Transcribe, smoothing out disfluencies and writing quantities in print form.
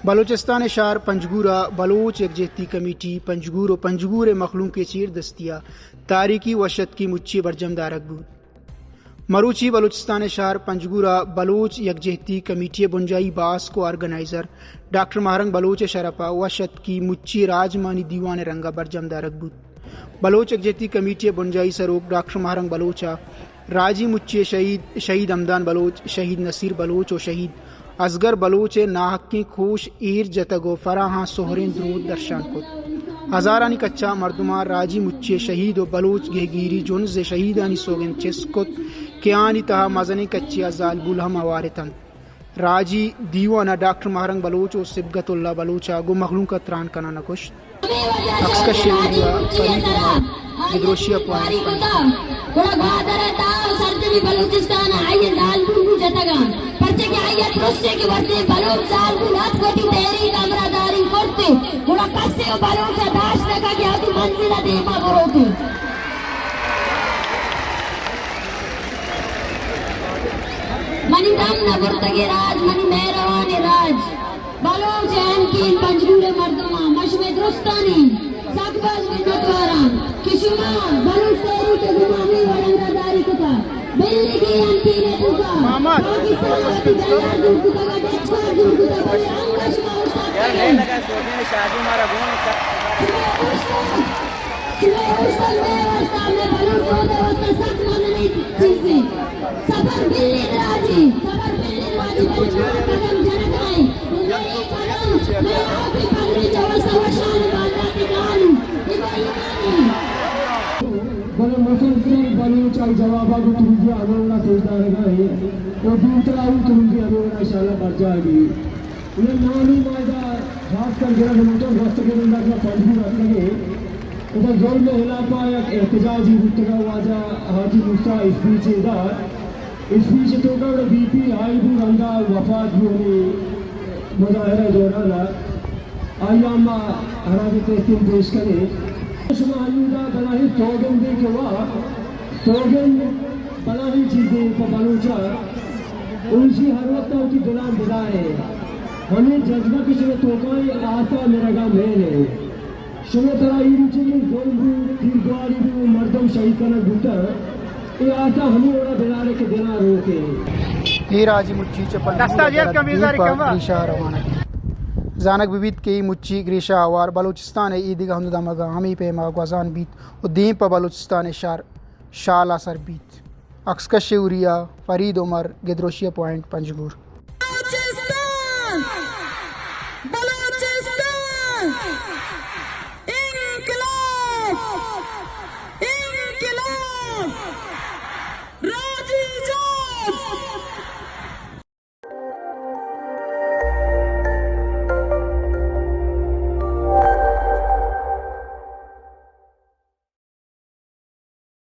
बलोचिस्तान शहर पंजगूरा Bloch यकजहती committee Panjgur और पंजगूर मखलूम के चीर दस्तिया तारीकी वशत की मुच्छी बरजमदार अकबूत मरूची बलोचिस्तान शहर पंजगूरा बलोच यकजहती कमेटी बुंजाई बास को organiser doctor Mahrang Bloch Sherpa वशत की मुच्छी राजमानी दीवान रंगा बरजमदार अकबूत बलोच यकजहती कमेटी बुंजाई सरोक डॉक्टर महरंग बलोचा राजी मुच्छे शहीद हमदान बलोच शहीद नसीर बलोच और शहीद असगर बलोच नाहकी खोश ईर जतगो फराहां सोहरें द्रूद दर्शान को हजारानी कच्चा मर्दुमा राजी मुच्छे शहीद और बलोच गहगीरी जुन से शहीदानी सोगन चेस्कुत क्यानी तहा मजने कच्ची अजाल बुलहम अवारतन राजी दीवाना डॉक्टर महरंग बलोच और सिबगतुल्ला बलोचा गो मखलूम का त्रान कना नकुश अक्सर शेरिया विद्रोशिया बलूचिस्तान आइए लाल बुलबुल जतगान पर्चे के आइए रोसे के वर्ते बलोच साल गुलाब कोटी तेरी कमरादारी करते थोड़ा कस्से और बलोच दाश लगा गया कि मंजिला देमा बरोते मनी दम न गुर्तगे राज मनी मेहरवान राज बलोच एनकीन पंजगूरे मर्दमा मशमे दुरुस्तानी सकबाज मिन्नतवारा किशुमा बलोच तेरी के गुमामी वरंगादारी कुता बिल्ली की अंती ने दुका पाकिस्तान की बेला दुका का डेक्सा दुका बड़ी अंगश माउसा यार नहीं लगा सोचने शादी हमारा गुण में बलोच को देवता सख्त मानने चीजें सबर बिल्ली राजी कदम जनकाए ये कदम मैं आपकी पगड़ी जवसा वशान बांधा निकालूं बड़े मुसलसल बलूच al जवाबा को तुमकी अनोना तोड़ता है और दूसरा वो तुमकी अनोना इंशाल्लाह बढ़ जाएगी ये नानी मायदा खास कर जरा मोटर रास्ते के अंदर का पंजू रखने के उधर जोर में हिला पाया एहतजाजी रुतगा वाजा हाजी मुसा इस बीच तो का बीपी हाई भी रंगा वफात भी होने मुजाहिरा जोड़ा आयामा हराजे तेस्तीन पेश करे शुमायुदा बनाही सोगन दे के वा सोगन बनाही चीजें पर बलूचा उनकी हर वक्त उनकी गुलाम बिदाए हमें जज्बा की शुरू तोकाई आसा मेरा गा मेले शुरू तरह ये नीचे में जोलबू तीरगारी भी मर्दम शहीद करना गुटा ये आसा हमें ओरा बिलारे के देना रोके ये राजी मुच्छी चपल दस्तावेज का मीज़ारी कवा रवाना जानक बिबित के मुच्ची ग्रीशा आवार बलूचिस्तान ईदी हमदमगा हमी पे मागवाजान बीत और दीन पर बलूचिस्तान शार शाला सर बीत अक्सका शेउरिया फरीद उमर गिद्रोशिया पॉइंट पंजगूर।